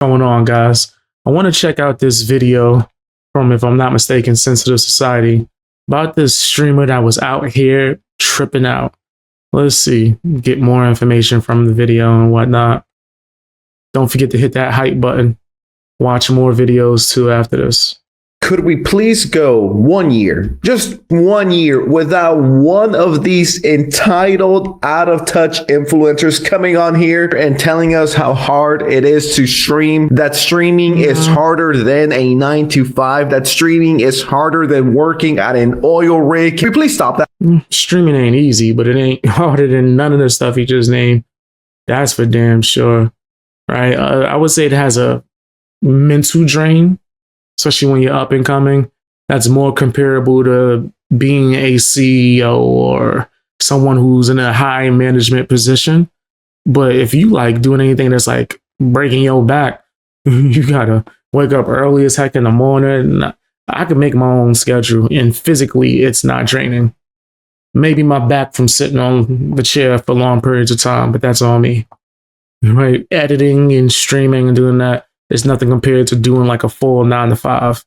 Going on, guys? I want to check out this video from, if I'm not mistaken, Sensitive Society about this streamer that was out here tripping out. Let's see, get more information from the video and whatnot. Don't forget to hit that hype button. Watch more videos too after this. Could we please go 1 year, just 1 year, without one of these entitled, out-of-touch influencers coming on here and telling us how hard it is to stream, that streaming is harder than a 9 to 5, that streaming is harder than working at an oil rig? Can we please stop that? Streaming ain't easy, but it ain't harder than none of the stuff he just named. That's for damn sure, right? I would say it has a mental drain, especially when you're up and coming. That's more comparable to being a CEO or someone who's in a high management position. But if you like doing anything that's like breaking your back, you gotta wake up early as heck in the morning. I can make my own schedule, and physically it's not draining. Maybe my back from sitting on the chair for long periods of time, but that's on me. Right? Editing and streaming and doing that, there's nothing compared to doing like a full 9 to 5.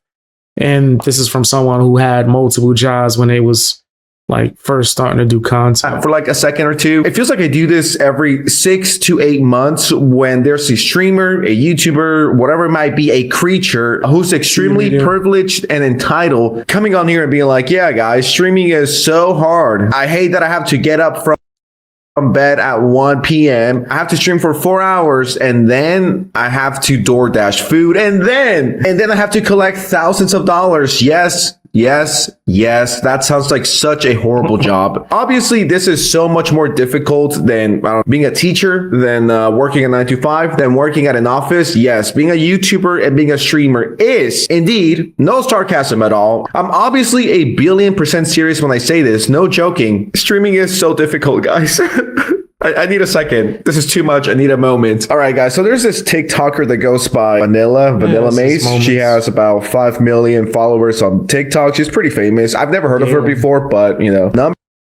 And this is from someone who had multiple jobs when they was like first starting to do content. For like a second or two, it feels like I do this every 6 to 8 months when there's a streamer, a YouTuber, whatever it might be, a creature who's extremely privileged and entitled coming on here and being like, yeah, guys, streaming is so hard. I hate that I have to get up from bed at 1 p.m. I have to stream for 4 hours, and then I have to DoorDash food, and then I have to collect thousands of dollars. Yes. That sounds like such a horrible job. Obviously, this is so much more difficult than being a teacher, than working a 9 to 5, than working at an office. Yes, being a YouTuber and being a streamer is indeed, no sarcasm at all. I'm obviously a billion% serious when I say this. No joking. Streaming is so difficult, guys. I need a second. This is too much. I need a moment. All right, guys. So there's this TikToker that goes by Vanillamace. She has about 5 million followers on TikTok. She's pretty famous. I've never heard of her before, but you know.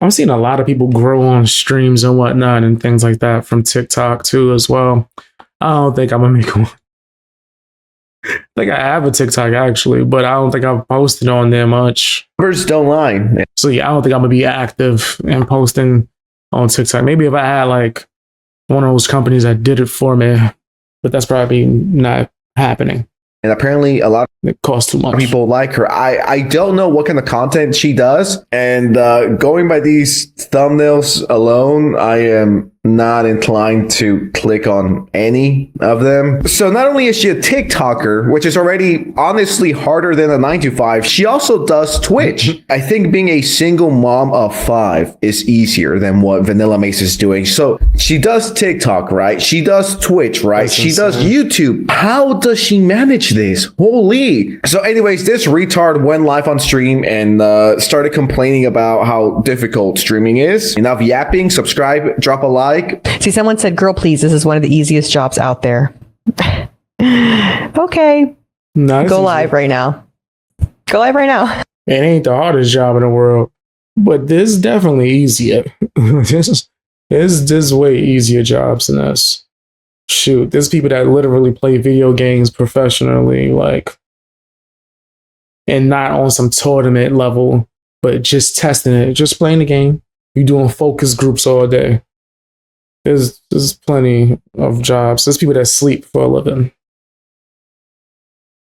I'm seeing a lot of people grow on streams and whatnot and things like that from TikTok too as well. I don't think I'm gonna make one. I think I have a TikTok actually, but I don't think I've posted on there much. Numbers don't lie. So yeah, I don't think I'm gonna be active and posting on TikTok. Maybe if I had like one of those companies that did it for me, but that's probably not happening. And apparently a lot it costs too much. People like her. I don't know what kind of content she does. And going by these thumbnails alone, I am not inclined to click on any of them. So not only is she a TikToker, which is already honestly harder than a 9 to 5, she also does Twitch. I think being a single mom of 5 is easier than what Vanillamace is doing. So she does TikTok, right? She does Twitch, right? She does YouTube. How does she manage this? Holy. So anyways, this retard went live on stream and started complaining about how difficult streaming is. Enough yapping. Subscribe, drop a like. See, someone said, girl, please, this is one of the easiest jobs out there. Okay. Go live right now. Go live right now. It ain't the hardest job in the world, but this is definitely easier. This is way easier jobs than this. Shoot, there's people that literally play video games professionally, like, and not on some tournament level, but just testing it, just playing the game. You doing focus groups all day. There's plenty of jobs. There's people that sleep for a living.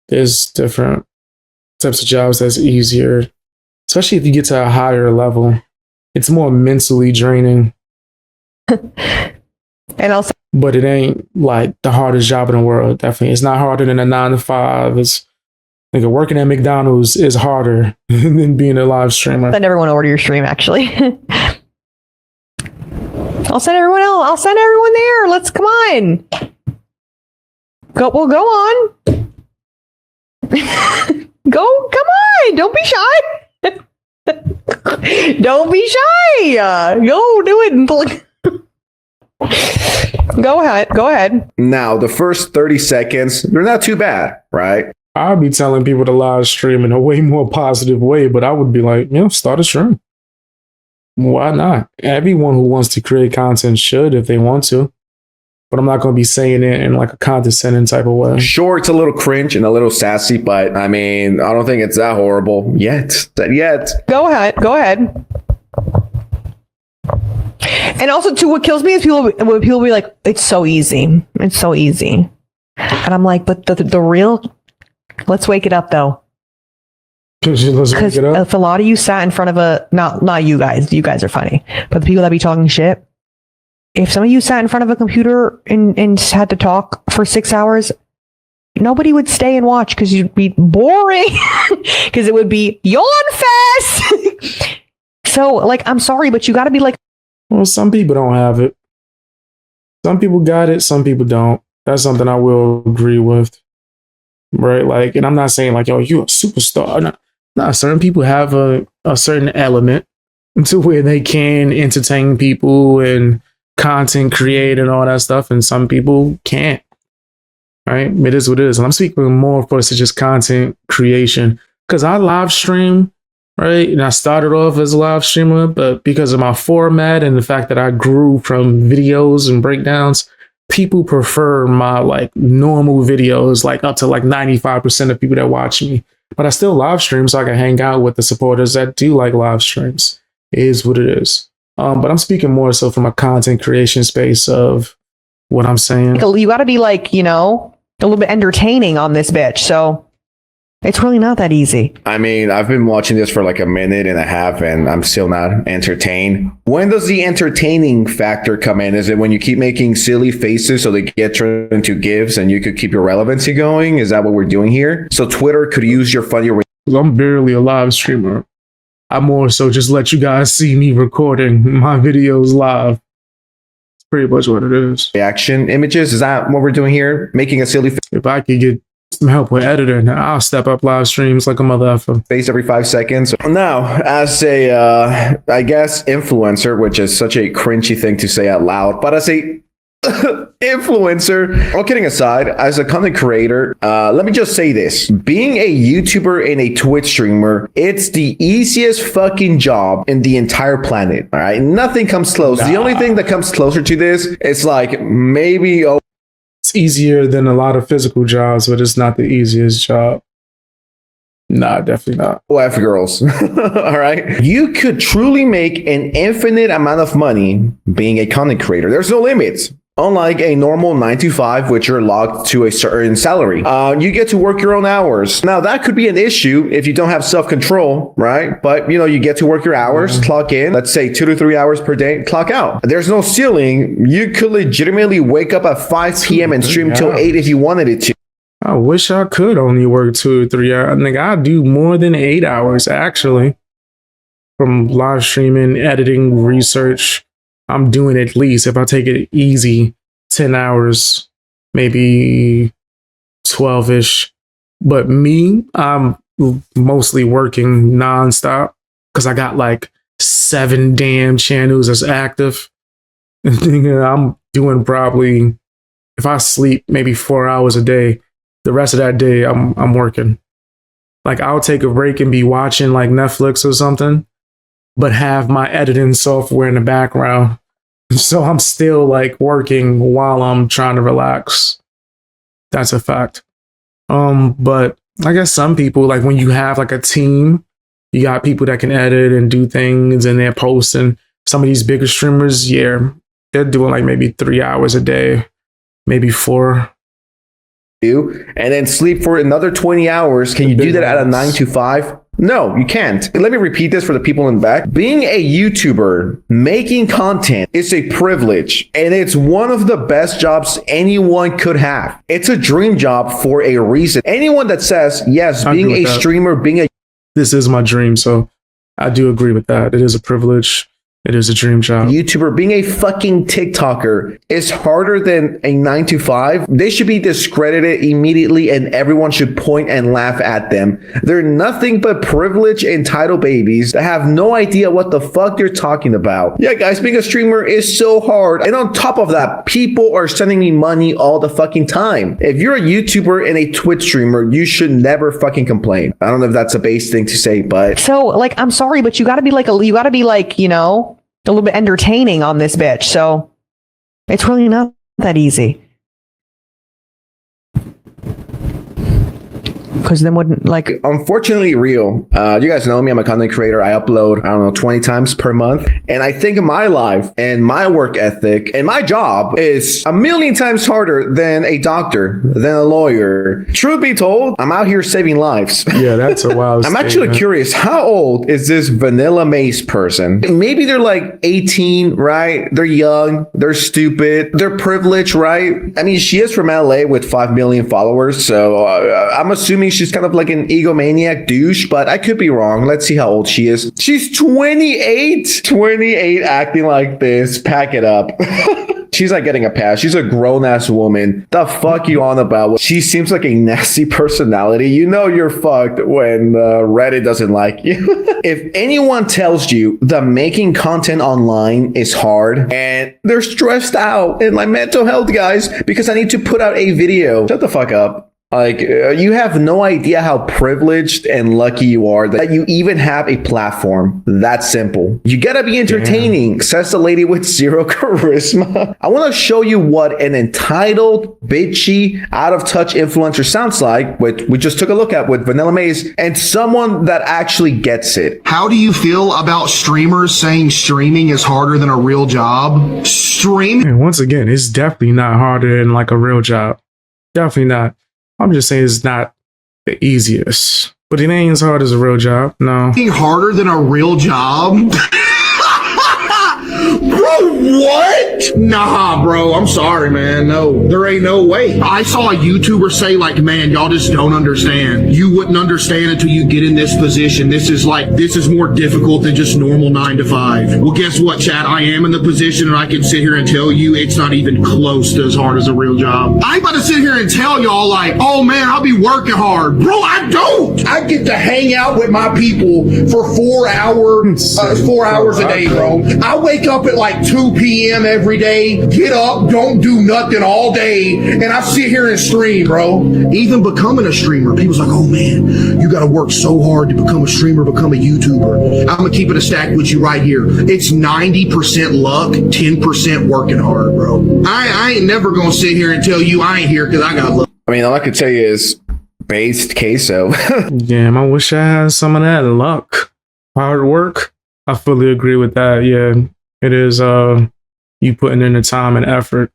There's different types of jobs that's easier, especially if you get to a higher level. It's more mentally draining. And also, but it ain't like the hardest job in the world. Definitely, it's not harder than a 9 to 5. It's like working at McDonald's is harder than being a live streamer. I never want to order your stream, actually. I'll send everyone else. I'll send everyone there. Let's come on. Go on. Come on. Don't be shy. Don't be shy. Go do it. Go ahead. Now, the first 30 seconds, they're not too bad, right? I'd be telling people to live stream in a way more positive way, but I would be like, start a stream. Why not? Everyone who wants to create content should if they want to. but I'm not going to be saying it in like a condescending type of way. Sure, it's a little cringe and a little sassy, but I mean, I don't think it's that horrible yet. Go ahead. And also, too, what kills me is when people be like, "It's so easy. It's so easy," and I'm like, "But the real, let's wake it up, though." Because if a lot of you sat in front of not you guys are funny, but the people that be talking shit. If some of you sat in front of a computer and had to talk for 6 hours, nobody would stay and watch because you'd be boring. Because it would be yawn fest. So, like, I'm sorry, but you got to be like. Well, some people don't have it. Some people got it. Some people don't. That's something I will agree with. Right? Like, and I'm not saying like, yo, you're a superstar. No, certain people have a certain element to where they can entertain people and content create and all that stuff, and some people can't. Right? It is what it is. And I'm speaking more for just content creation because I live stream, right? And I started off as a live streamer, but because of my format and the fact that I grew from videos and breakdowns, people prefer my like normal videos, like up to like 95% of people that watch me. But I still live stream so I can hang out with the supporters that do like live streams. It is what it is. But I'm speaking more so from a content creation space of what I'm saying. You got to be like, a little bit entertaining on this bitch. So it's really not that easy. I mean, I've been watching this for like a minute and a half and I'm still not entertained. When does the entertaining factor come in? Is it when you keep making silly faces so they get turned into GIFs and you could keep your relevancy going? Is that what we're doing here? So Twitter could use your funny. I'm barely a live streamer. I more so just let you guys see me recording my videos live. It's pretty much what it is. Reaction images. Is that what we're doing here? Making a silly If I could get some help with editing, I'll step up live streams like a mother effer. Face every 5 seconds. Now, as a, I guess, influencer, which is such a cringy thing to say out loud, but as a influencer, all kidding aside, as a content creator, let me just say this. Being a YouTuber and a Twitch streamer, it's the easiest fucking job in the entire planet. All right. Nothing comes close. The only thing that comes closer to this is like maybe it's easier than a lot of physical jobs, but it's not the easiest job. Nah, definitely not. F girls. All right. You could truly make an infinite amount of money being a content creator. There's no limits. Unlike a normal 9 to 5, which you're locked to a certain salary, you get to work your own hours. Now, that could be an issue if you don't have self-control, right? But, you get to work your hours, clock in, let's say 2 to 3 hours per day, clock out. There's no ceiling. You could legitimately wake up at 5 p.m. and stream till 8 if you wanted it to. I wish I could only work 2 or 3 hours. I think I do more than 8 hours, actually. From live streaming, editing, research. I'm doing at least, if I take it easy, 10 hours, maybe 12-ish. But me, I'm mostly working nonstop because I got like 7 damn channels that's active. I'm doing probably, if I sleep maybe 4 hours a day, the rest of that day I'm working. Like I'll take a break and be watching like Netflix or something, but have my editing software in the background. So I'm still like working while I'm trying to relax. That's a fact. But I guess some people, like when you have like a team, you got people that can edit and do things and they're posting. Some of these bigger streamers, yeah, they're doing like maybe 3 hours a day, maybe 4. And then sleep for another 20 hours. Can you do that at a 9 to 5? No, you can't. Let me repeat this for the people in the back. Being a YouTuber, making content is a privilege, and it's one of the best jobs anyone could have. It's a dream job for a reason. Anyone that says, yes, being a streamer, this is my dream, so I do agree with that. It is a privilege. It is a dream job. YouTuber, being a fucking TikToker is harder than a 9 to 5. They should be discredited immediately and everyone should point and laugh at them. They're nothing but privileged entitled babies that have no idea what the fuck they're talking about. Yeah, guys, being a streamer is so hard. And on top of that, people are sending me money all the fucking time. If you're a YouTuber and a Twitch streamer, you should never fucking complain. I don't know if that's a base thing to say, but... So, like, I'm sorry, but you gotta be like, a little bit entertaining on this bitch. So it's really not that easy. Because then wouldn't like unfortunately real. You guys know me, I'm a content creator. I upload, I don't know, 20 times per month. And I think my life and my work ethic and my job is a million times harder than a doctor, than a lawyer. Truth be told, I'm out here saving lives. Yeah, that's a wild I'm actually curious, how old is this Vanillamace person? Maybe they're like 18, right? They're young, they're stupid, they're privileged, right? I mean, she is from LA with 5 million followers. So I'm assuming she's kind of like an egomaniac douche, but I could be wrong. Let's see how old she is. She's 28. 28 acting like this. Pack it up. She's like getting a pass. She's a grown-ass woman. The fuck you on about? She seems like a nasty personality. You know you're fucked when Reddit doesn't like you. If anyone tells you that making content online is hard and they're stressed out and like mental health, guys, because I need to put out a video, shut the fuck up. Like, you have no idea how privileged and lucky you are that you even have a platform. That simple. You gotta be entertaining, says the lady with zero charisma. I want to show you what an entitled, bitchy, out of touch influencer sounds like, which we just took a look at with Vanillamace, and someone that actually gets it. How do you feel about streamers saying streaming is harder than a real job? Streaming. And once again, it's definitely not harder than like a real job. Definitely not. I'm just saying it's not the easiest, but it ain't as hard as a real job. No. Harder than a real job? Bro, what? Nah, bro, I'm sorry, man. No, there ain't no way. I saw a YouTuber say, like, man, y'all just don't understand. You wouldn't understand until you get in this position. This is more difficult than just normal 9 to 5. Well, guess what, chat? I am in the position and I can sit here and tell you it's not even close to as hard as a real job. I ain't about to sit here and tell y'all like, oh man, I'll be working hard. Bro, I don't. I get to hang out with my people for 4 hours a day, bro. I wake up at like 2 p.m. every day, get up, don't do nothing all day, and I sit here and stream, bro. Even becoming a streamer, people's like, oh man, you gotta work so hard to become a streamer, become a YouTuber. I'm gonna keep it a stack with you right here. It's 90% luck, 10% working hard, bro. I ain't never gonna sit here and tell you I ain't here because I got luck. I mean, all I could tell you is based queso. Damn, I wish I had some of that luck. Hard work. I fully agree with that. Yeah, it is you putting in the time and effort.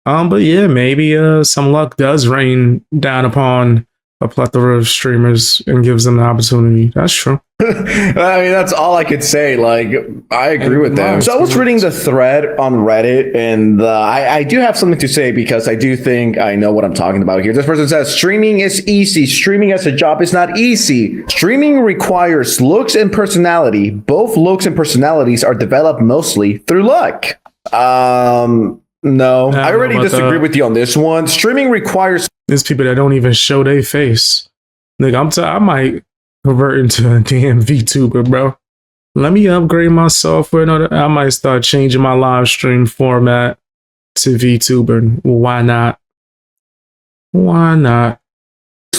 But yeah, maybe some luck does rain down upon a plethora of streamers and gives them the opportunity. That's true. I mean, that's all I could say. Like, I agree with them. So I was reading the thread on Reddit, and I do have something to say because I do think I know what I'm talking about here. This person says, streaming is easy. Streaming as a job is not easy. Streaming requires looks and personality. Both looks and personalities are developed mostly through luck. No, I already disagree with you on this one. Streaming requires... There's people that don't even show their face. Like, I might convert into a damn VTuber, bro. Let me upgrade my software. I might start changing my live stream format to VTuber. Why not? Why not?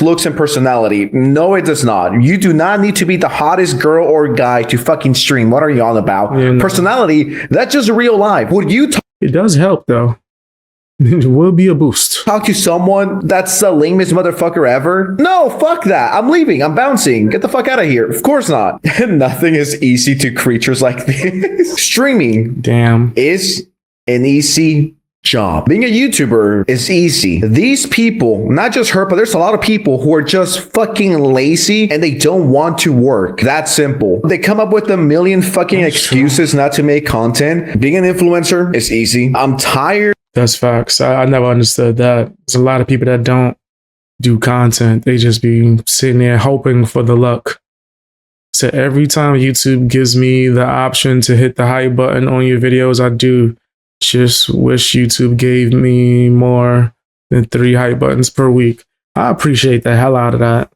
Looks and personality. No, it does not. You do not need to be the hottest girl or guy to fucking stream. What are you on about? Yeah, no. Personality, that's just real life. Would you... It does help, though. It will be a boost. Talk to someone that's the lamest motherfucker ever? No, fuck that. I'm leaving. I'm bouncing. Get the fuck out of here. Of course not. Nothing is easy to creatures like this. Streaming, damn, is an easy job. Being a YouTuber is easy. These people, not just her, but there's a lot of people who are just fucking lazy and they don't want to work. That simple. They come up with a million fucking excuses not to make content. Being an influencer is easy. I'm tired. That's facts. I never understood that. There's a lot of people that don't do content. They just be sitting there hoping for the luck. So every time YouTube gives me the option to hit the hype button on your videos, I do just wish YouTube gave me more than 3 hype buttons per week. I appreciate the hell out of that.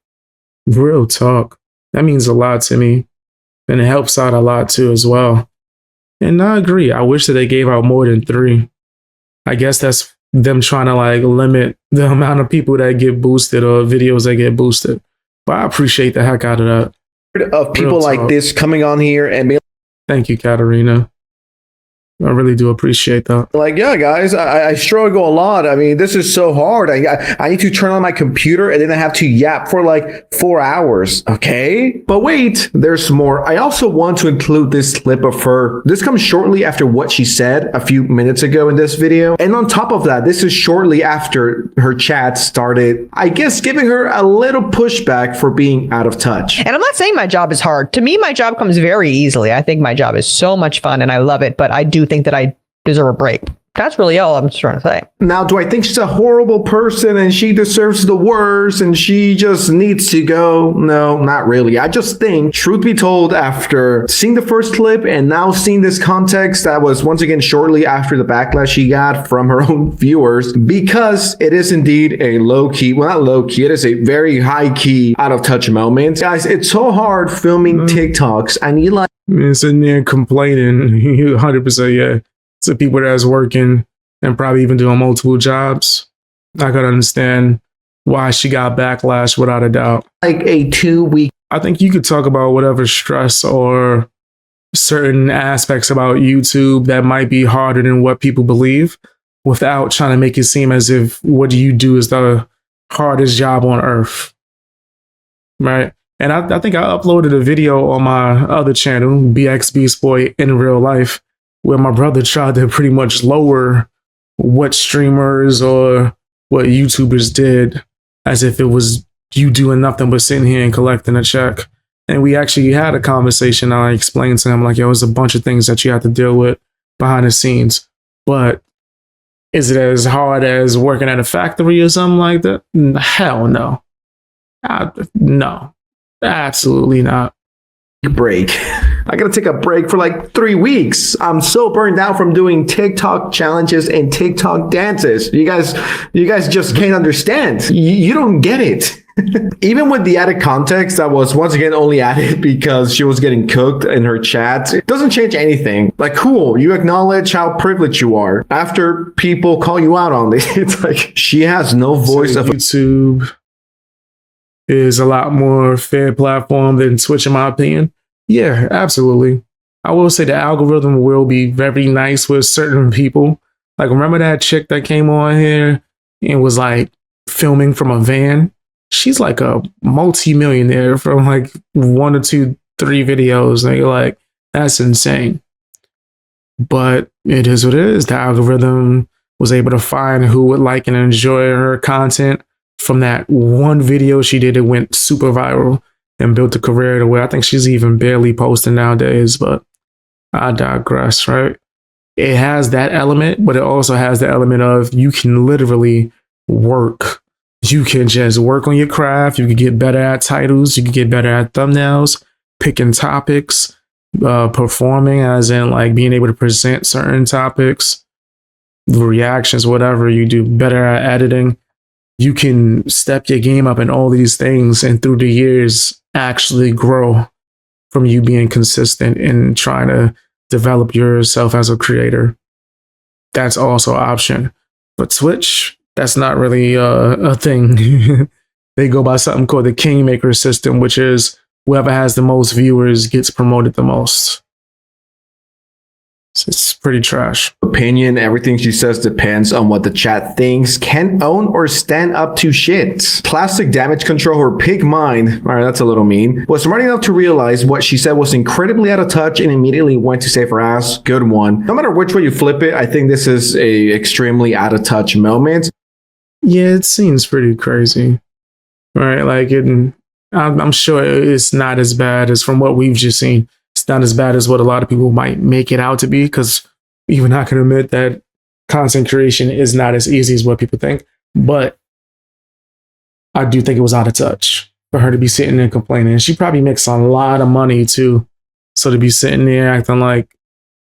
Real talk. That means a lot to me. And it helps out a lot too as well. And I agree. I wish that they gave out more than 3. I guess that's them trying to like limit the amount of people that get boosted or videos that get boosted. But I appreciate the heck out of that. Of people like this coming on here and being... Thank you, Katarina. I really do appreciate that. Like, yeah, guys, I struggle a lot. I mean, this is so hard. I need to turn on my computer and then I have to yap for like 4 hours. Okay. But wait, there's more. I also want to include this clip of her. This comes shortly after what she said a few minutes ago in this video. And on top of that, this is shortly after her chat started, I guess, giving her a little pushback for being out of touch. And I'm not saying my job is hard. To me, my job comes very easily. I think my job is so much fun and I love it, but I do think that I deserve a break. That's really all I'm trying to say. Now, do I think she's a horrible person and she deserves the worst and she just needs to go? No, not really. I just think, truth be told, after seeing the first clip and now seeing this context that was once again shortly after the backlash she got from her own viewers, because it is indeed a low-key, well, not low-key, it is a very high-key out-of-touch moment. Guys, it's so hard filming TikToks. I need like... Sitting there complaining, 100%, yeah. To people that's working and probably even doing multiple jobs, I could understand why she got backlash without a doubt. Like a 2-week. I think you could talk about whatever stress or certain aspects about YouTube that might be harder than what people believe without trying to make it seem as if what you do is the hardest job on earth. Right? And I think I uploaded a video on my other channel, BX Beast Boy in real life, where my brother tried to pretty much lower what streamers or what YouTubers did as if it was you doing nothing but sitting here and collecting a check. And we actually had a conversation. I explained to him, like, yo, there's a bunch of things that you have to deal with behind the scenes. But is it as hard as working at a factory or something like that? Hell no. No, absolutely not. Break. I gotta take a break for like 3 weeks. I'm so burned out from doing TikTok challenges and TikTok dances. You guys just can't understand. You don't get it. Even with the added context that was once again only added because she was getting cooked in her chat, it doesn't change anything. Like, cool, you acknowledge how privileged you are after people call you out on it. It's like she has no voice. So YouTube is a lot more fair platform than Twitch, in my opinion. Yeah, absolutely. I will say the algorithm will be very nice with certain people. Like, remember that chick that came on here and was like filming from a van? She's like a multi-millionaire from like 1 or 2, 3 videos. And you're like, that's insane. But it is what it is. The algorithm was able to find who would like and enjoy her content. From that one video she did, it went super viral and built a career to where I think she's even barely posting nowadays, but I digress, right? It has that element, but it also has the element of you can literally work. You can just work on your craft. You can get better at titles. You can get better at thumbnails, picking topics, performing, as in like being able to present certain topics, reactions, whatever. You do better at editing. You can step your game up in all these things and through the years actually grow from you being consistent and trying to develop yourself as a creator. That's also an option. But Twitch, that's not really a thing. They go by something called the Kingmaker system, which is whoever has the most viewers gets promoted the most. It's pretty trash. Opinion, everything she says depends on what the chat thinks. Can't own or stand up to shit. Plastic damage control, her pig mind, all right, that's a little mean, was smart enough to realize what she said was incredibly out of touch and immediately went to save her ass. Good one. No matter which way you flip it, I think this is a extremely out of touch moment. Yeah, it seems pretty crazy, right? Like, I'm sure it's not as bad as from what we've just seen. It's not as bad as what a lot of people might make it out to be, because even I can admit that content creation is not as easy as what people think. But I do think it was out of touch for her to be sitting there complaining. She probably makes a lot of money too. So to be sitting there acting like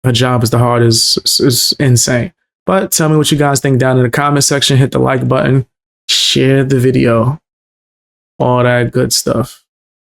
her job is the hardest is insane. But tell me what you guys think down in the comment section. Hit the like button, share the video, all that good stuff.